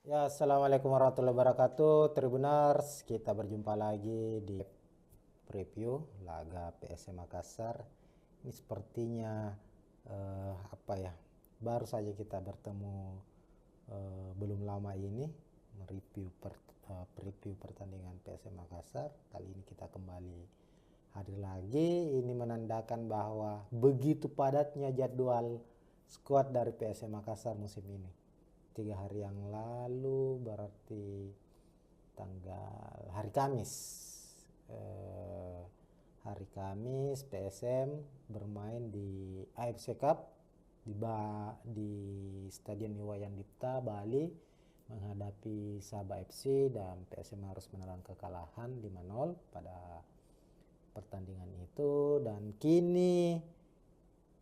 Ya, assalamualaikum warahmatullahi wabarakatuh. Tribuners, kita berjumpa lagi di preview laga PSM Makassar. Ini sepertinya apa ya? Baru saja kita bertemu belum lama ini mereview preview pertandingan PSM Makassar. Kali ini kita kembali hadir lagi. Ini menandakan bahwa begitu padatnya jadwal skuad dari PSM Makassar musim ini. 3 hari yang lalu berarti tanggal hari Kamis, eh, hari Kamis PSM bermain di AFC Cup di Stadion Iwayan Dipta Bali menghadapi Sabah FC, dan PSM harus menelan kekalahan 5-0 pada pertandingan itu. Dan kini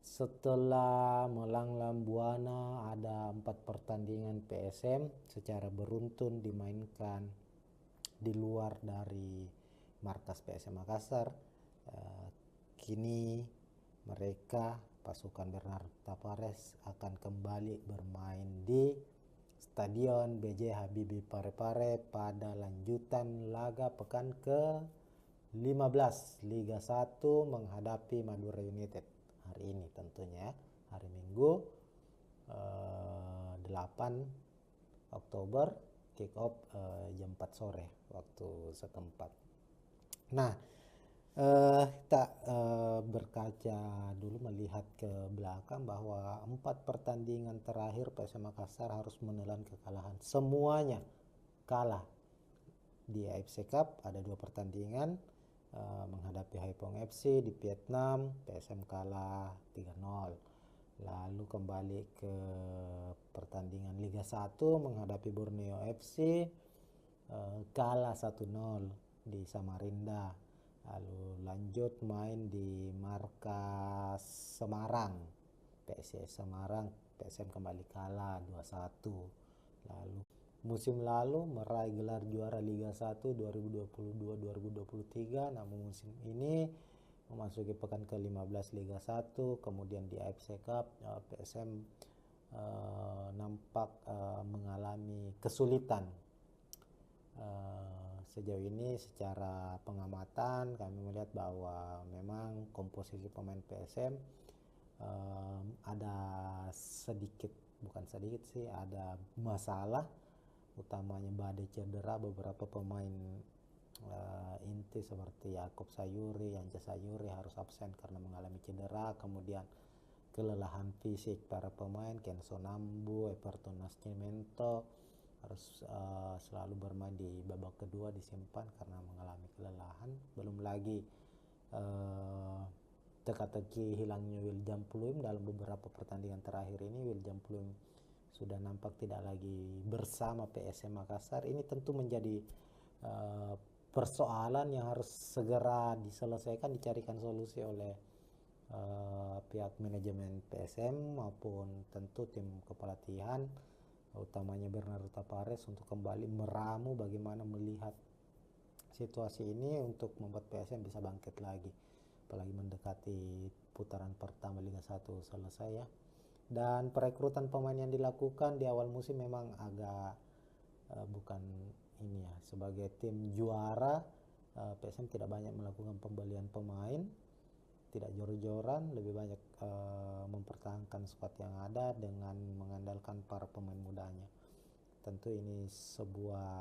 setelah melanglang buana ada 4 pertandingan PSM secara beruntun dimainkan di luar dari markas PSM Makassar. Kini mereka pasukan Bernard Tapares akan kembali bermain di Stadion BJ Habibie Parepare pada lanjutan laga pekan ke-15 Liga 1 menghadapi Madura United. Hari ini tentunya hari Minggu 8 Oktober, kick off jam 4 sore waktu setempat. Nah, kita berkaca dulu, melihat ke belakang bahwa 4 pertandingan terakhir PSM Makassar harus menelan kekalahan. Semuanya kalah. Di AFC Cup ada 2 pertandingan menghadapi Haiphong FC di Vietnam, PSM kalah 3-0. Lalu kembali ke pertandingan Liga 1 menghadapi Borneo FC, kalah 1-0 di Samarinda. Lalu lanjut main di markas Semarang, PSIS Semarang, PSM kembali kalah 2-1. Lalu musim lalu meraih gelar juara Liga 1 2022-2023, namun musim ini memasuki pekan ke-15 Liga 1, kemudian di AFC Cup PSM nampak mengalami kesulitan. Sejauh ini secara pengamatan kami melihat bahwa memang komposisi pemain PSM ada sedikit, bukan sedikit sih, ada masalah, utamanya badai cedera. Beberapa pemain inti seperti Yakob Sayuri, Yanja Sayuri harus absen karena mengalami cedera. Kemudian kelelahan fisik para pemain, Kenzo Nambu, Everton Nascimento harus selalu bermain di babak kedua, disimpan karena mengalami kelelahan. Belum lagi teka-teki hilangnya William Pluim dalam beberapa pertandingan terakhir ini. William Pluim sudah nampak tidak lagi bersama PSM Makassar. Ini tentu menjadi persoalan yang harus segera diselesaikan, dicarikan solusi oleh pihak manajemen PSM maupun tentu tim kepelatihan, utamanya Bernardo Tapares, untuk kembali meramu bagaimana melihat situasi ini untuk membuat PSM bisa bangkit lagi, apalagi mendekati putaran pertama Liga 1 selesai ya. Dan perekrutan pemain yang dilakukan di awal musim memang agak bukan ini ya, sebagai tim juara PSM tidak banyak melakukan pembelian pemain, tidak jor-joran, lebih banyak mempertahankan skuad yang ada dengan mengandalkan para pemain mudanya. Tentu ini sebuah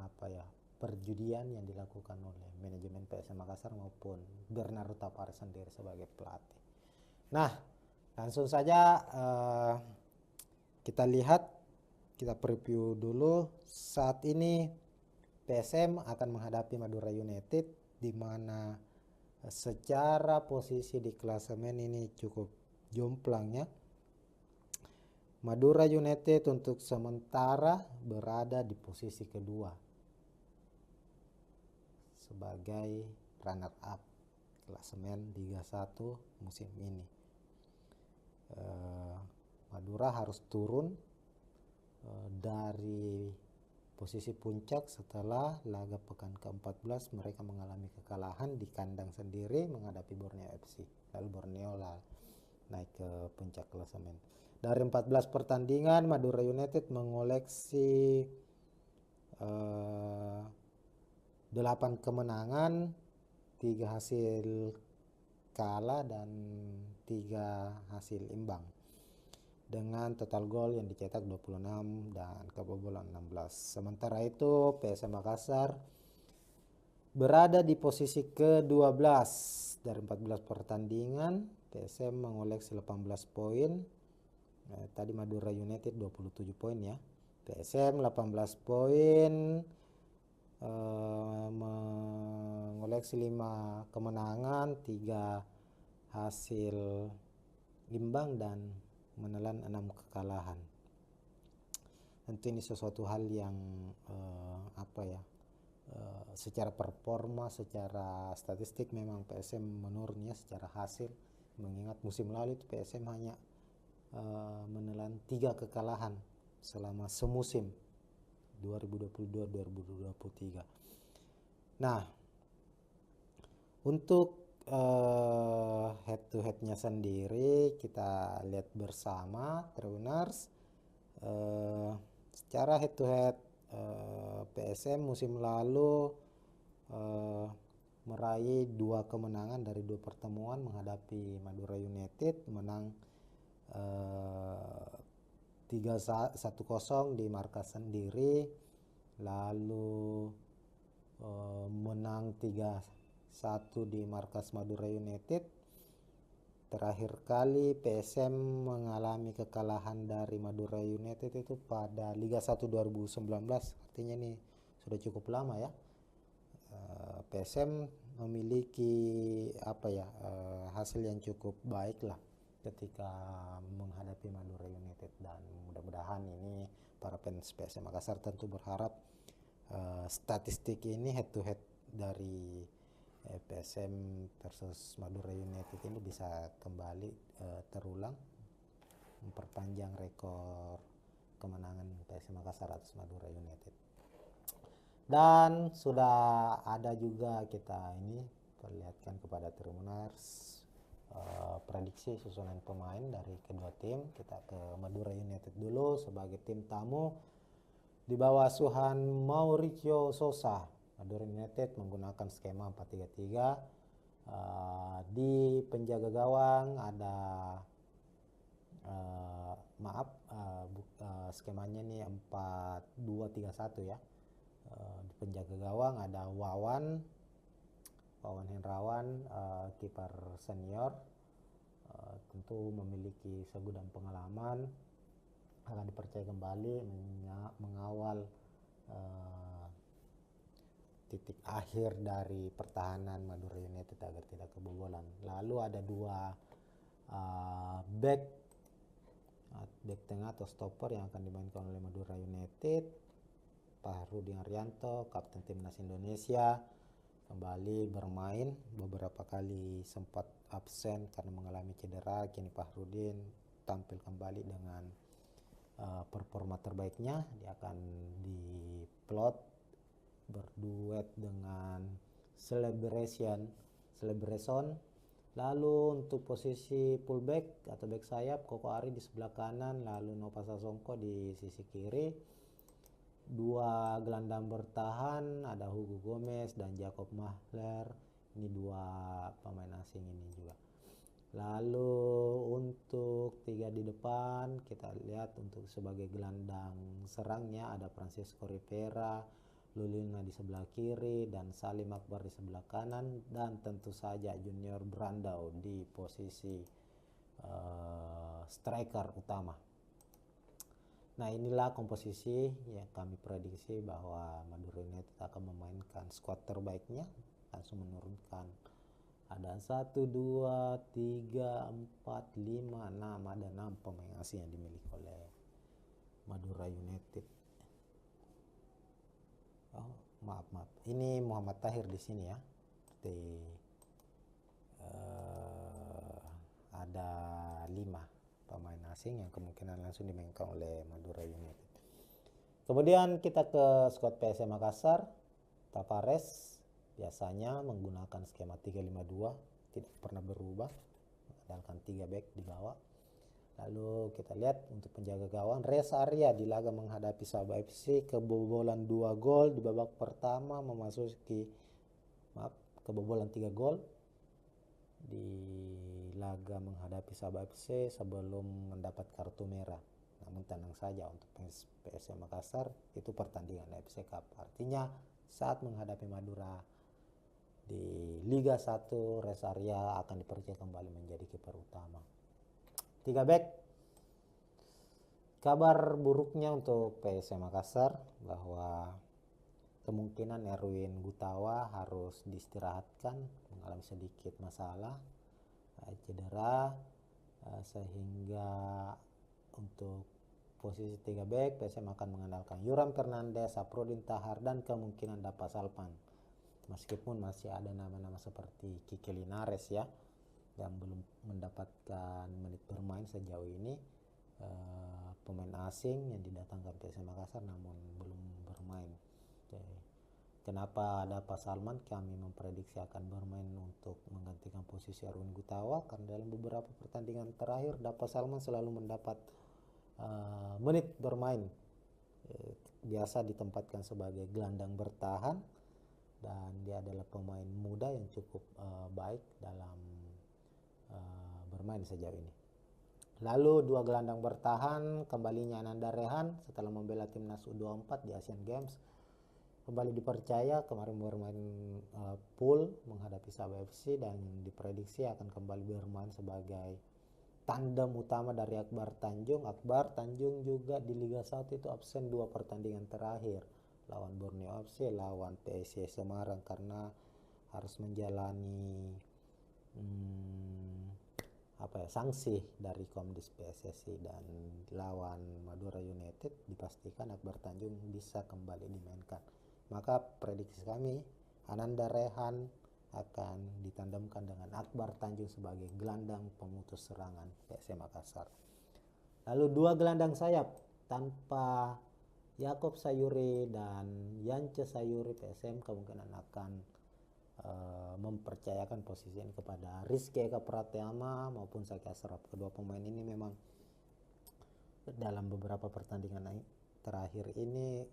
apa ya, perjudian yang dilakukan oleh manajemen PSM Makassar maupun Bernardo Tapares sendiri sebagai pelatih. Nah, langsung saja kita lihat, kita preview dulu. Saat ini PSM akan menghadapi Madura United, di mana secara posisi di klasemen ini cukup jomplang ya. Madura United untuk sementara berada di posisi kedua sebagai runner up klasemen Liga 1 musim ini. Madura harus turun dari posisi puncak setelah laga pekan ke-14 mereka mengalami kekalahan di kandang sendiri menghadapi Borneo FC. Lalu Borneo naik ke puncak klasemen. Dari 14 pertandingan Madura United mengoleksi 8 kemenangan, 3 hasil kalah dan 3 hasil imbang. Dengan total gol yang dicetak 26 dan kebobolan 16. Sementara itu PSM Makassar berada di posisi ke-12 dari 14 pertandingan. PSM mengoleksi 18 poin. Tadi Madura United 27 poin ya. PSM 18 poin, mengoleksi 5 kemenangan, 3 hasil imbang dan menelan 6 kekalahan. Tentu ini sesuatu hal yang secara performa, secara statistik memang PSM menurun ya secara hasil, mengingat musim lalu itu PSM hanya menelan 3 kekalahan selama semusim 2022-2023. Nah, untuk head to headnya sendiri kita lihat bersama Tribuners. Secara head to head PSM musim lalu meraih 2 kemenangan dari 2 pertemuan menghadapi Madura United, menang 3-1 di markas sendiri, lalu menang 3-1 di markas Madura United. Terakhir kali PSM mengalami kekalahan dari Madura United itu pada Liga 1 2019, artinya ini sudah cukup lama ya. PSM memiliki hasil yang cukup baik lah ketika menghadapi Madura United, dan mudah-mudahan ini para fans PSM Makassar tentu berharap statistik ini head to head dari PSM versus Madura United ini bisa kembali terulang, memperpanjang rekor kemenangan PSM Makassar atas Madura United. Dan sudah ada juga kita ini perlihatkan kepada Tribuners prediksi susunan pemain dari kedua tim. Kita ke Madura United dulu sebagai tim tamu di bawah asuhan Mauricio Sosa. Madura United menggunakan skema 4-3-3. Di penjaga gawang ada skemanya nih 4-2-3-1 ya. Di penjaga gawang ada Wawan Hendrawan, kiper senior, tentu memiliki segudang pengalaman, akan dipercaya kembali mengawal titik akhir dari pertahanan Madura United agar tidak kebobolan. Lalu ada 2 back tengah atau stopper yang akan dimainkan oleh Madura United. Fahrudin Arianto, kapten timnas Indonesia, kembali bermain, beberapa kali sempat absen karena mengalami cedera. Kini Fahrudin tampil kembali dengan performa terbaiknya. Dia akan diplot berduet dengan Celebration. Lalu untuk posisi fullback atau back sayap, Koko Ari di sebelah kanan, lalu Nova Sasongko di sisi kiri. 2 gelandang bertahan ada Hugo Gomez dan Jacob Mahler, ini 2 pemain asing ini juga. Lalu untuk 3 di depan kita lihat untuk sebagai gelandang serangnya ada Francisco Rivera, Lulina di sebelah kiri dan Salim Akbar di sebelah kanan, dan tentu saja Junior Brandao di posisi striker utama. Nah, inilah komposisi yang kami prediksi bahwa Madura United akan memainkan skuad terbaiknya, langsung menurunkan ada 1, 2, 3, 4, 5, 6, ada 6 pemain asing yang dimiliki oleh Madura United. Maaf, ini Muhammad Tahir di sini ya. Ada 5 pemain asing yang kemungkinan langsung dimainkan oleh Madura United. Kemudian kita ke skuad PSM Makassar. Tavares biasanya menggunakan skema 3-5-2, tidak pernah berubah. mengandalkan 3 back di bawah. Lalu kita lihat untuk penjaga gawang Rest Area di laga menghadapi Sabah FC kebobolan 2 gol di babak pertama, memasuki kebobolan 3 gol di laga menghadapi Sabah FC sebelum mendapat kartu merah. Namun tenang saja, untuk PSM Makassar itu pertandingan FC Cup. Artinya saat menghadapi Madura di Liga 1, Rest Area akan dipercaya kembali menjadi kiper utama. 3 back. Kabar buruknya untuk PSM Makassar bahwa kemungkinan Erwin Gutawa harus diistirahatkan, mengalami sedikit masalah cedera, sehingga untuk posisi 3 back PSM akan mengandalkan Yuram Fernandes, Saprudin Tahar, dan kemungkinan Dapa Salpan. Meskipun masih ada nama-nama seperti Kiki Linares ya yang belum mendapatkan menit bermain sejauh ini, pemain asing yang didatangkan PSM Makassar namun belum bermain. Kenapa Dapa Salman kami memprediksi akan bermain untuk menggantikan posisi Erwin Gutawa? Karena dalam beberapa pertandingan terakhir Dapa Salman selalu mendapat menit bermain. Biasa ditempatkan sebagai gelandang bertahan dan dia adalah pemain muda yang cukup baik dalam bermain sejauh ini. Lalu 2 gelandang bertahan, kembalinya Ananda Rehan setelah membela timnas U24 di Asian Games. Kembali dipercaya kemarin bermain pool menghadapi Sabah FC dan diprediksi akan kembali bermain sebagai tandem utama dari Akbar Tanjung. Akbar Tanjung juga di Liga 1 itu absen 2 pertandingan terakhir, lawan Borneo FC, lawan PSIS Semarang, karena harus menjalani sanksi dari Komdis PSSI, dan lawan Madura United dipastikan Akbar Tanjung bisa kembali dimainkan. Maka prediksi kami Ananda Rehan akan ditandemkan dengan Akbar Tanjung sebagai gelandang pemutus serangan PSM Makassar. Lalu 2 gelandang sayap tanpa Yakob Sayuri dan Yance Sayuri, PSM kemungkinan akan mempercayakan posisi ini kepada Rizky Eka Pratama maupun Zaki Asraf. Kedua pemain ini memang dalam beberapa pertandingan terakhir ini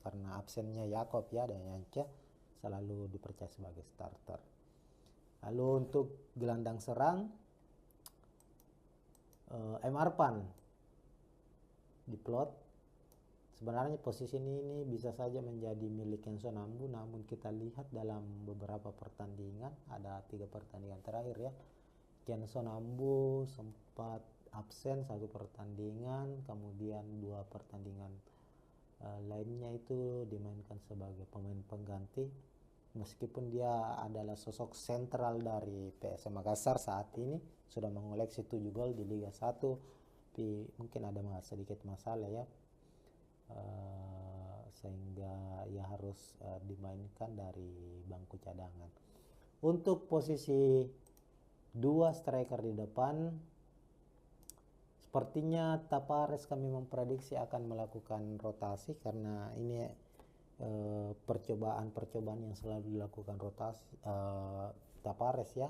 karena absennya Yakob ya dan Yance selalu dipercaya sebagai starter. Lalu untuk gelandang serang M. Arpan diplot. Sebenarnya posisi ini bisa saja menjadi milik Kenzo Nambu, namun kita lihat dalam beberapa pertandingan, ada 3 pertandingan terakhir ya, Kenzo Nambu sempat absen 1 pertandingan, kemudian 2 pertandingan lainnya itu dimainkan sebagai pemain pengganti. Meskipun dia adalah sosok sentral dari PSM Makassar saat ini, sudah mengoleksi 7 gol di Liga 1, tapi mungkin ada sedikit masalah ya, sehingga ia harus dimainkan dari bangku cadangan. Untuk posisi 2 striker di depan, sepertinya Tapares kami memprediksi akan melakukan rotasi, karena ini percobaan yang selalu dilakukan rotasi Tapares ya,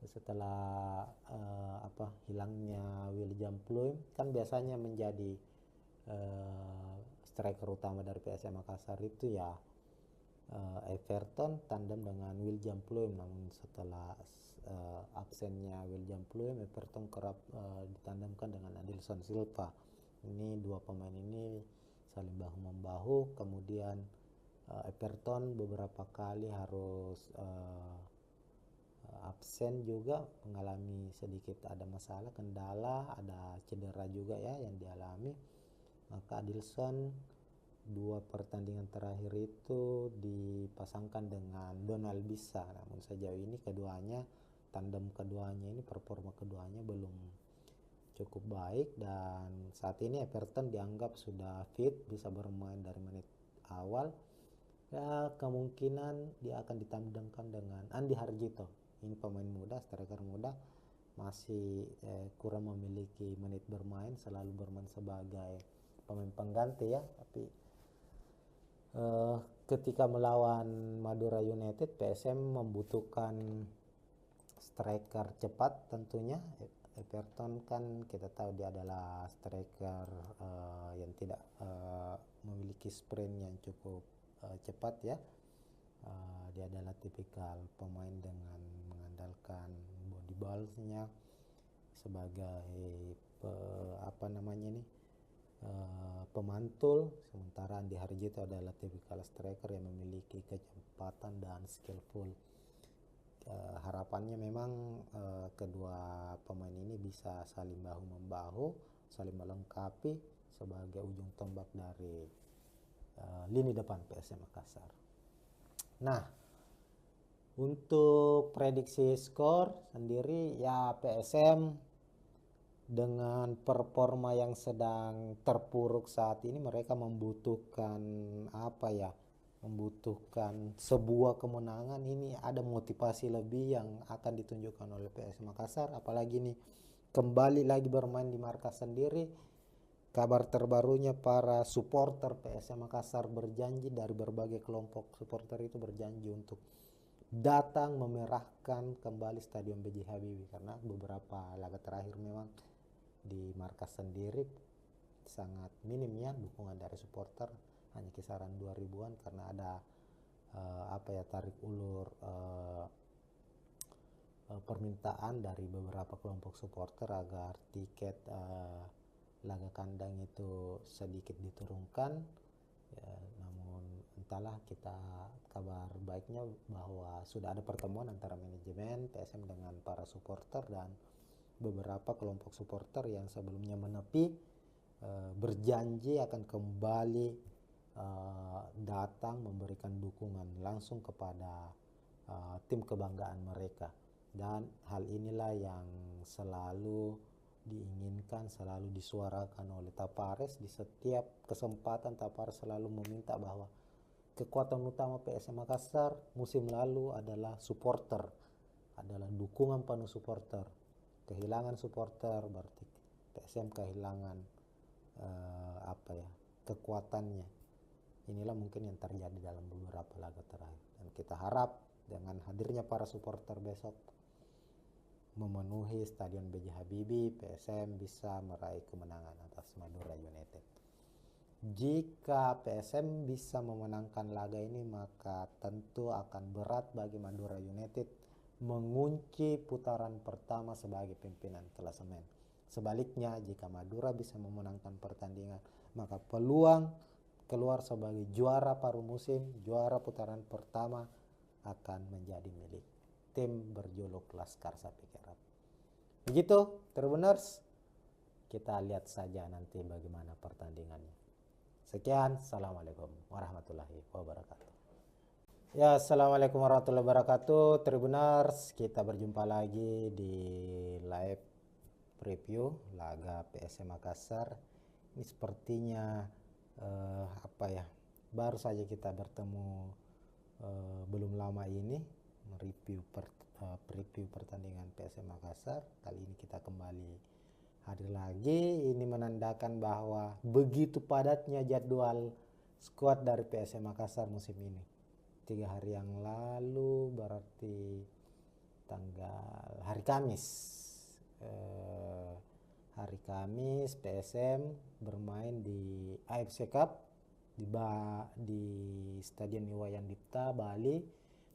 setelah hilangnya William Pluim, kan biasanya menjadi striker utama dari PSM Makassar itu ya Everton tandem dengan William Pluim. Namun setelah absennya William Pluim, Everton kerap ditandemkan dengan Adilson Silva. Ini 2 pemain ini saling bahu membahu. Kemudian Everton beberapa kali harus absen juga, mengalami sedikit ada masalah, kendala, ada cedera juga ya yang dialami. Maka Adilson 2 pertandingan terakhir itu dipasangkan dengan Donald Bisa. Namun sejauh ini tandem keduanya ini, performa keduanya belum cukup baik, dan saat ini Everton dianggap sudah fit, bisa bermain dari menit awal. Ya, kemungkinan dia akan ditandemkan dengan Andi Harjito. Ini pemain muda, striker muda, masih kurang memiliki menit bermain, selalu bermain sebagai pemain pengganti ya. Tapi ketika melawan Madura United, PSM membutuhkan striker cepat tentunya. Everton kan kita tahu dia adalah striker yang tidak memiliki sprint yang cukup cepat ya. Dia adalah tipikal pemain dengan mengandalkan body ballnya sebagai pemantul, sementara Andi Harjito adalah tipikal striker yang memiliki kecepatan dan skillful. Harapannya memang kedua pemain ini bisa saling bahu membahu, saling melengkapi sebagai ujung tombak dari lini depan PSM Makassar. Nah, untuk prediksi skor sendiri ya, PSM dengan performa yang sedang terpuruk saat ini, mereka membutuhkan sebuah kemenangan. Ini ada motivasi lebih yang akan ditunjukkan oleh PSM Makassar, apalagi nih kembali lagi bermain di markas sendiri. Kabar terbarunya, para supporter PSM Makassar berjanji, dari berbagai kelompok supporter itu berjanji untuk datang memerahkan kembali Stadion B.J. Habibie, karena beberapa laga terakhir memang di markas sendiri sangat minimnya dukungan dari supporter, hanya kisaran 2000-an, karena ada tarik ulur permintaan dari beberapa kelompok supporter agar tiket laga kandang itu sedikit diturunkan ya. Namun entahlah, kabar baiknya bahwa sudah ada pertemuan antara manajemen PSM dengan para supporter, dan beberapa kelompok supporter yang sebelumnya menepi berjanji akan kembali datang memberikan dukungan langsung kepada tim kebanggaan mereka. Dan hal inilah yang selalu diinginkan, selalu disuarakan oleh Tapares. Di setiap kesempatan Tapares selalu meminta bahwa kekuatan utama PSM Makassar musim lalu adalah supporter, adalah dukungan penuh supporter. Kehilangan supporter berarti PSM kehilangan kekuatannya. Inilah mungkin yang terjadi dalam beberapa laga terakhir, dan kita harap dengan hadirnya para supporter besok memenuhi Stadion B.J. Habibie, PSM bisa meraih kemenangan atas Madura United. Jika PSM bisa memenangkan laga ini, maka tentu akan berat bagi Madura United mengunci putaran pertama sebagai pimpinan klasemen. Sebaliknya, jika Madura bisa memenangkan pertandingan, maka peluang keluar sebagai juara paruh musim, juara putaran pertama, akan menjadi milik tim berjuluk Laskar Sapi Kerap. Begitu, Tribuners. Kita lihat saja nanti bagaimana pertandingannya. Sekian, Assalamualaikum warahmatullahi wabarakatuh. Ya, Assalamualaikum warahmatullahi wabarakatuh, Tribuners. Kita berjumpa lagi di live preview laga PSM Makassar. Ini sepertinya baru saja kita bertemu belum lama ini mereview preview pertandingan PSM Makassar. Kali ini kita kembali hadir lagi. Ini menandakan bahwa begitu padatnya jadwal skuad dari PSM Makassar musim ini. 3 hari yang lalu, berarti hari Kamis PSM bermain di AFC Cup di Stadion Iwayan Dipta, Bali,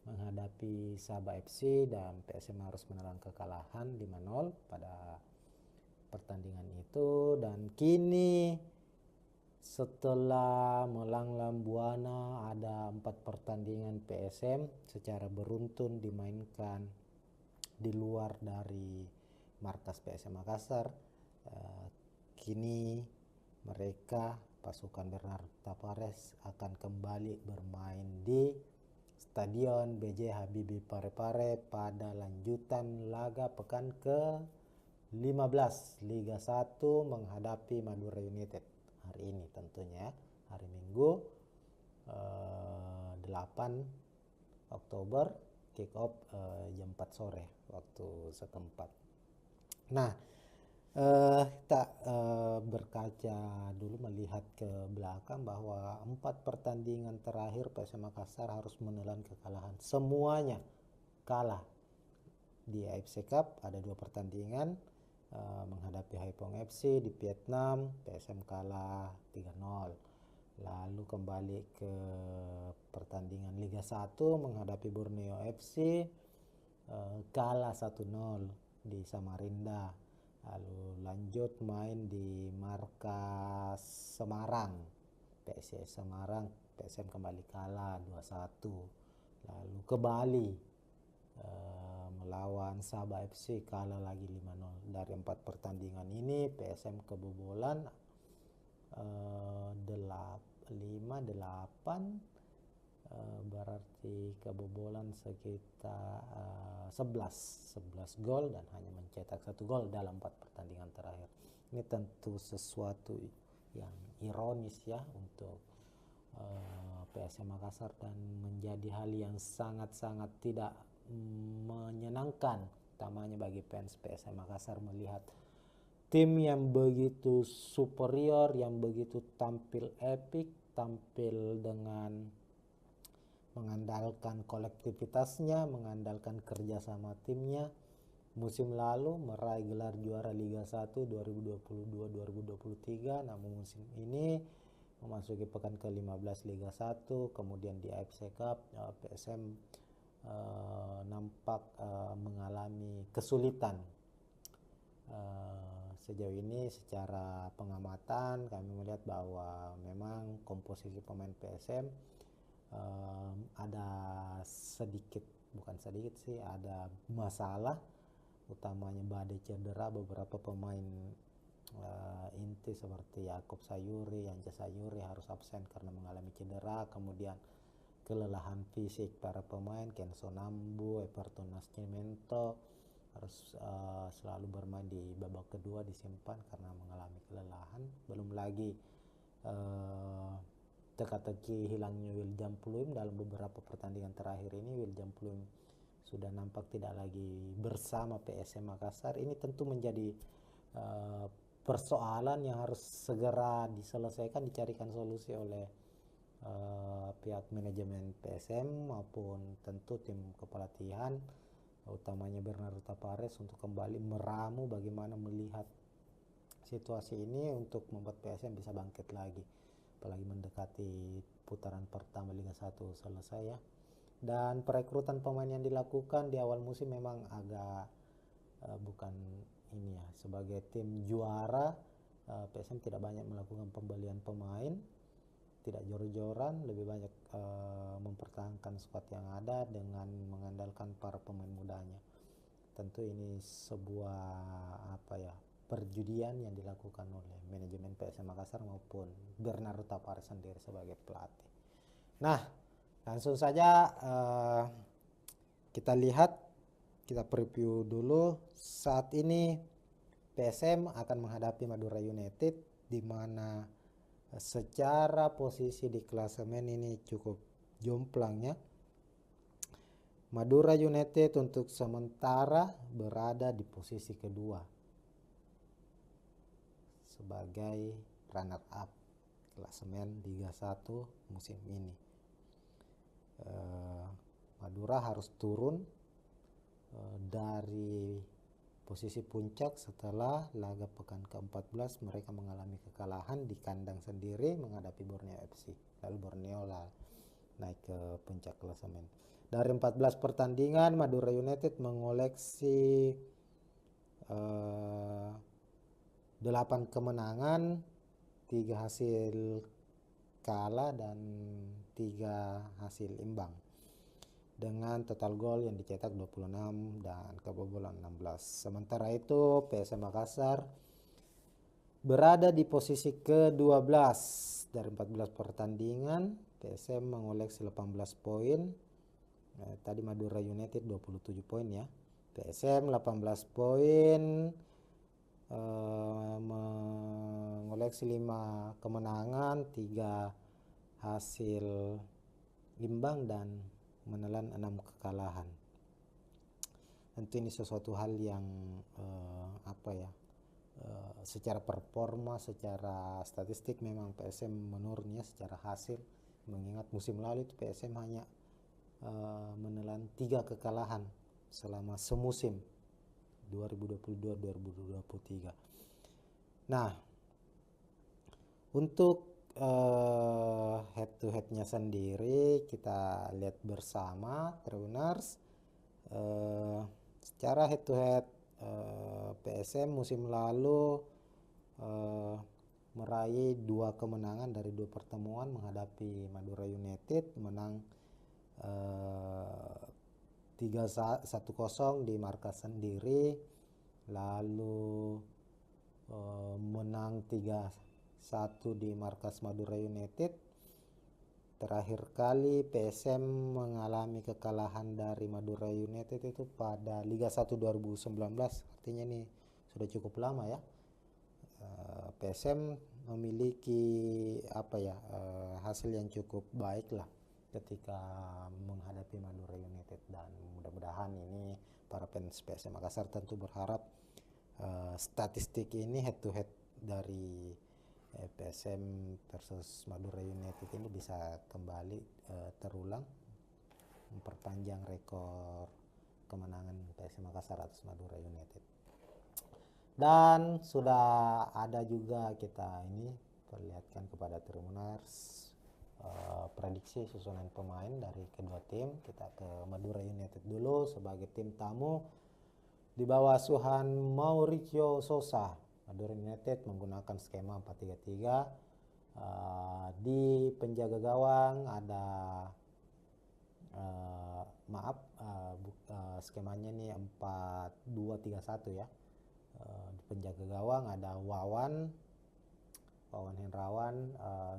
menghadapi Sabah FC, dan PSM harus menelan kekalahan 5-0 pada pertandingan itu. Dan kini setelah melanglang buana, ada 4 pertandingan PSM secara beruntun dimainkan di luar dari markas PSM Makassar. Kini mereka, pasukan Bernard Tapares, akan kembali bermain di Stadion B.J. Habibie Parepare pada lanjutan laga pekan ke-15 Liga 1 menghadapi Madura United. Hari ini tentunya, hari Minggu 8 Oktober, kick off jam 4 sore waktu setempat. Nah, kita berkaca dulu, melihat ke belakang bahwa 4 pertandingan terakhir PSM Makassar harus menelan kekalahan. Semuanya kalah. Di AFC Cup ada 2 pertandingan menghadapi Haiphong FC di Vietnam, PSM kalah 3-0. Lalu kembali ke pertandingan Liga 1 menghadapi Borneo FC, kalah 1-0 di Samarinda. Lalu lanjut main di markas Semarang, PSIS Semarang, PSM kembali kalah 2-1. Lalu ke Bali, melawan Sabah FC kalah lagi 5-0. Dari 4 pertandingan ini PSM kebobolan 5-8, berarti kebobolan sekitar 11 gol dan hanya mencetak 1 gol dalam 4 pertandingan terakhir. Ini tentu sesuatu yang ironis ya untuk PSM Makassar dan menjadi hal yang sangat-sangat tidak menyenangkan, utamanya bagi fans PSM Makassar melihat tim yang begitu superior, yang begitu tampil epik, tampil dengan mengandalkan kolektivitasnya, mengandalkan kerjasama timnya, musim lalu meraih gelar juara Liga 1 2022-2023, namun musim ini memasuki pekan ke-15 Liga 1, kemudian di AFC Cup PSM nampak mengalami kesulitan. Sejauh ini secara pengamatan kami melihat bahwa memang komposisi pemain PSM ada ada masalah, utamanya badai cedera beberapa pemain inti seperti Yaakob Sayuri, Yanja Sayuri harus absen karena mengalami cedera, kemudian kelelahan fisik para pemain, Kenzo Nambu, Everton Nascimento harus selalu bermain di babak kedua disimpan karena mengalami kelelahan. Belum lagi teka-teki hilangnya William Pluim dalam beberapa pertandingan terakhir ini. William Pluim sudah nampak tidak lagi bersama PSM Makassar. Ini tentu menjadi persoalan yang harus segera diselesaikan, dicarikan solusi oleh pihak manajemen PSM maupun tentu tim kepelatihan, utamanya Bernardo Tapares, untuk kembali meramu bagaimana melihat situasi ini untuk membuat PSM bisa bangkit lagi, apalagi mendekati putaran pertama Liga 1 selesai ya. Dan perekrutan pemain yang dilakukan di awal musim memang agak bukan ini ya, sebagai tim juara PSM tidak banyak melakukan pembelian pemain, tidak jor-joran, lebih banyak mempertahankan skuad yang ada dengan mengandalkan para pemain mudanya. Tentu ini sebuah perjudian yang dilakukan oleh manajemen PSM Makassar maupun Bernardo Tapares sendiri sebagai pelatih. Nah, langsung saja kita lihat, kita preview dulu. Saat ini PSM akan menghadapi Madura United, di mana secara posisi di klasemen ini cukup jomplangnya. Madura United untuk sementara berada di posisi kedua sebagai runner up klasemen Liga 1 musim ini. Madura harus turun dari posisi puncak setelah laga pekan ke-14 mereka mengalami kekalahan di kandang sendiri menghadapi Borneo FC. Lalu Borneo naik ke puncak klasemen. Dari 14 pertandingan Madura United mengoleksi 8 kemenangan, 3 hasil kalah dan 3 hasil imbang, dengan total gol yang dicetak 26 dan kebobolan 16. Sementara itu PSM Makassar berada di posisi ke-12 dari 14 pertandingan. PSM mengoleksi 18 poin. Tadi Madura United 27 poin ya. PSM 18 poin, mengoleksi 5 kemenangan, 3 hasil imbang dan menelan 6 kekalahan. Tentu ini sesuatu hal yang secara performa, secara statistik memang PSM menurunnya secara hasil, mengingat musim lalu itu PSM hanya menelan 3 kekalahan selama semusim 2022-2023. Nah, untuk head to headnya sendiri kita lihat bersama Tribuners. Secara head to head PSM musim lalu meraih 2 kemenangan dari 2 pertemuan menghadapi Madura United, menang 3-1 di markas sendiri, lalu menang 3-1 di markas Madura United. Terakhir kali PSM mengalami kekalahan dari Madura United itu pada Liga 1 2019, artinya ini sudah cukup lama ya. PSM memiliki hasil yang cukup baik lah ketika menghadapi Madura United, dan mudah-mudahan ini para fans PSM Makassar tentu berharap statistik ini head to head dari PSM versus Madura United ini bisa kembali terulang, memperpanjang rekor kemenangan PSM Makassar atas Madura United. Dan sudah ada juga kita ini perlihatkan kepada Tribuners prediksi susunan pemain dari kedua tim. Kita ke Madura United dulu sebagai tim tamu di bawah asuhan Mauricio Sosa. Madura United menggunakan skema 4-3-3. Di penjaga gawang ada skemanya nih 4-2-3-1 ya. Di penjaga gawang ada Wawan Hendrawan,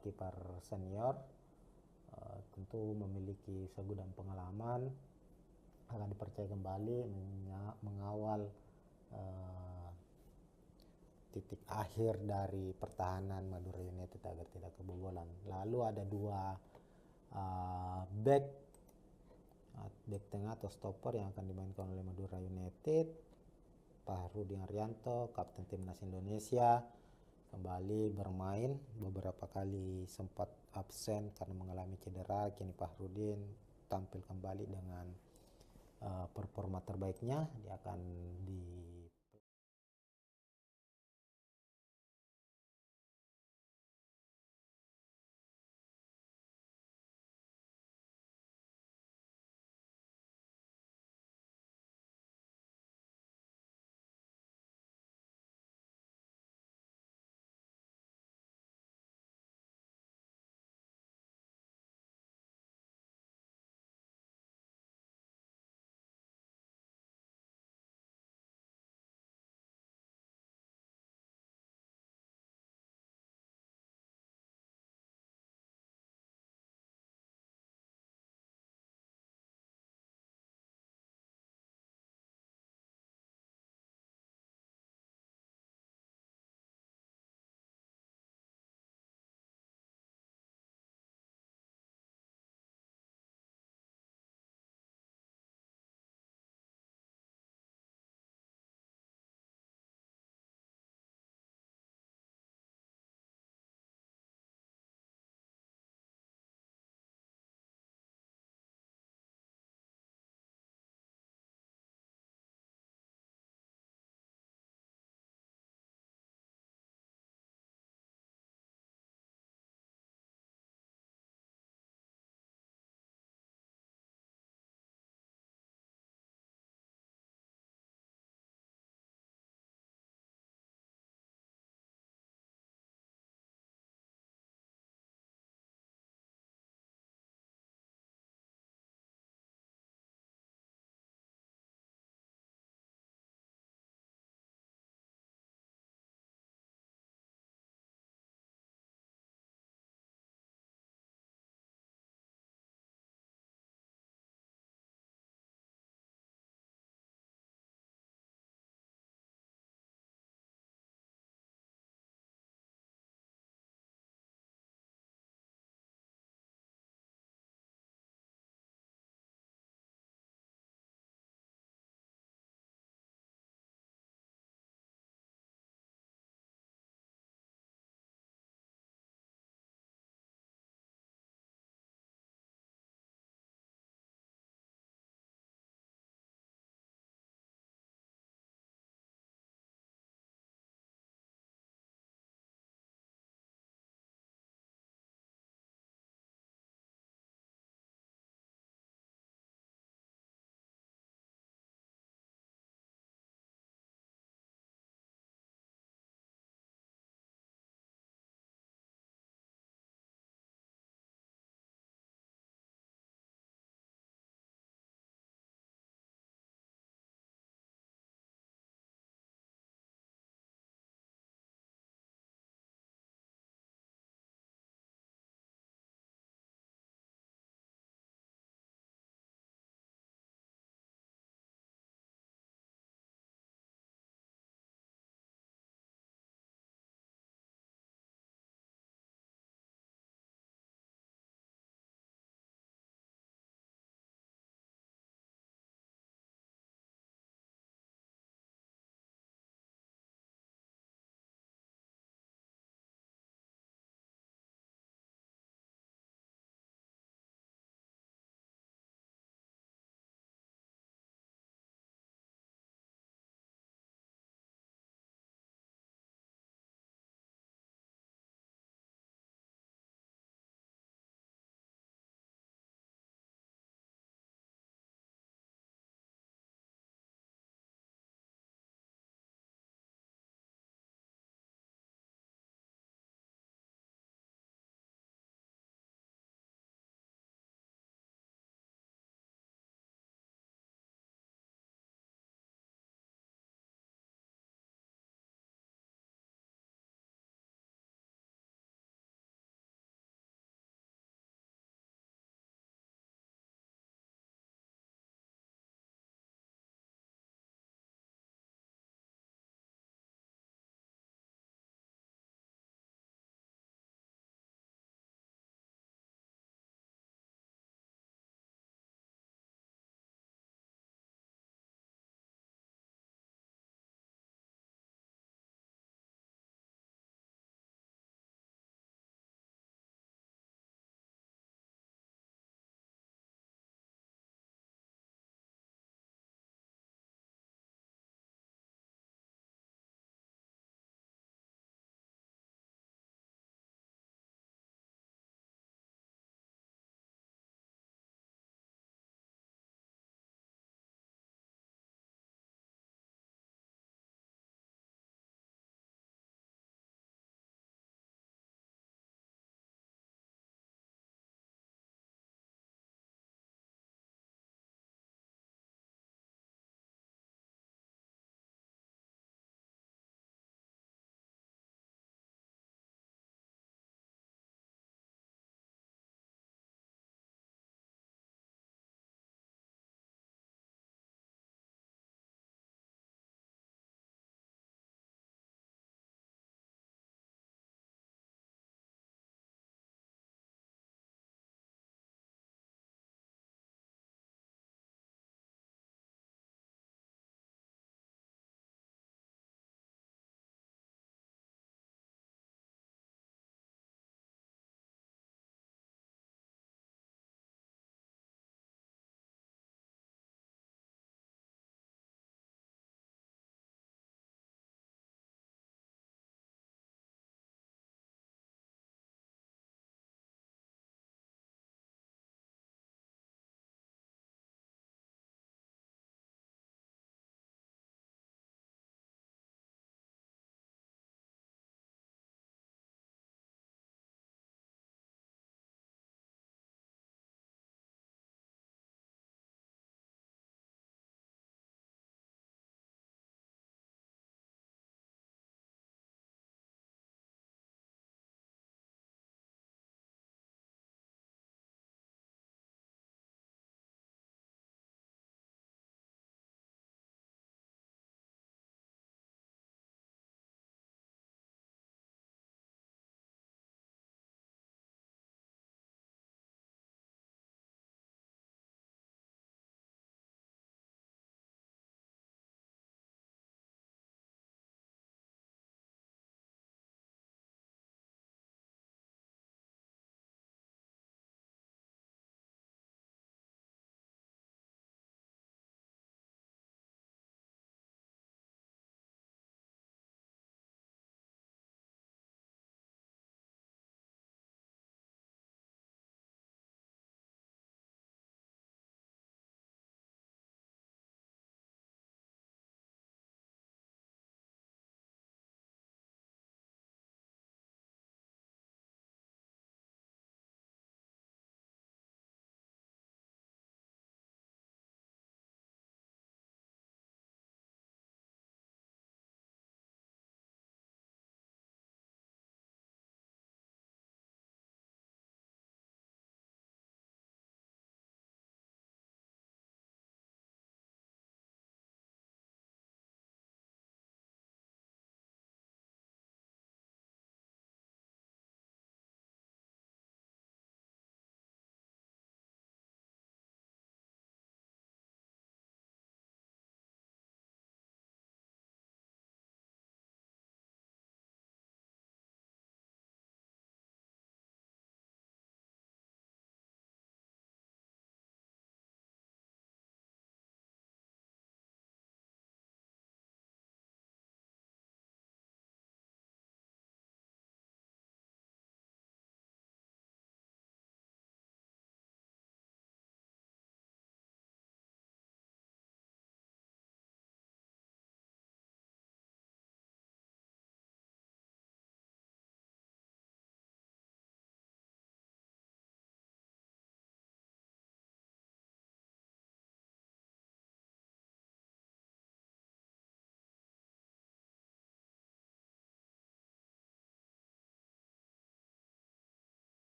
kiper senior, tentu memiliki segudang pengalaman, akan dipercaya kembali mengawal titik akhir dari pertahanan Madura United agar tidak kebobolan. Lalu ada 2 back tengah atau stopper yang akan dimainkan oleh Madura United. Fahrudin Arianto, kapten timnas Indonesia, kembali bermain, beberapa kali sempat absen karena mengalami cedera. Kini Fahrudin tampil kembali dengan performa terbaiknya. Dia akan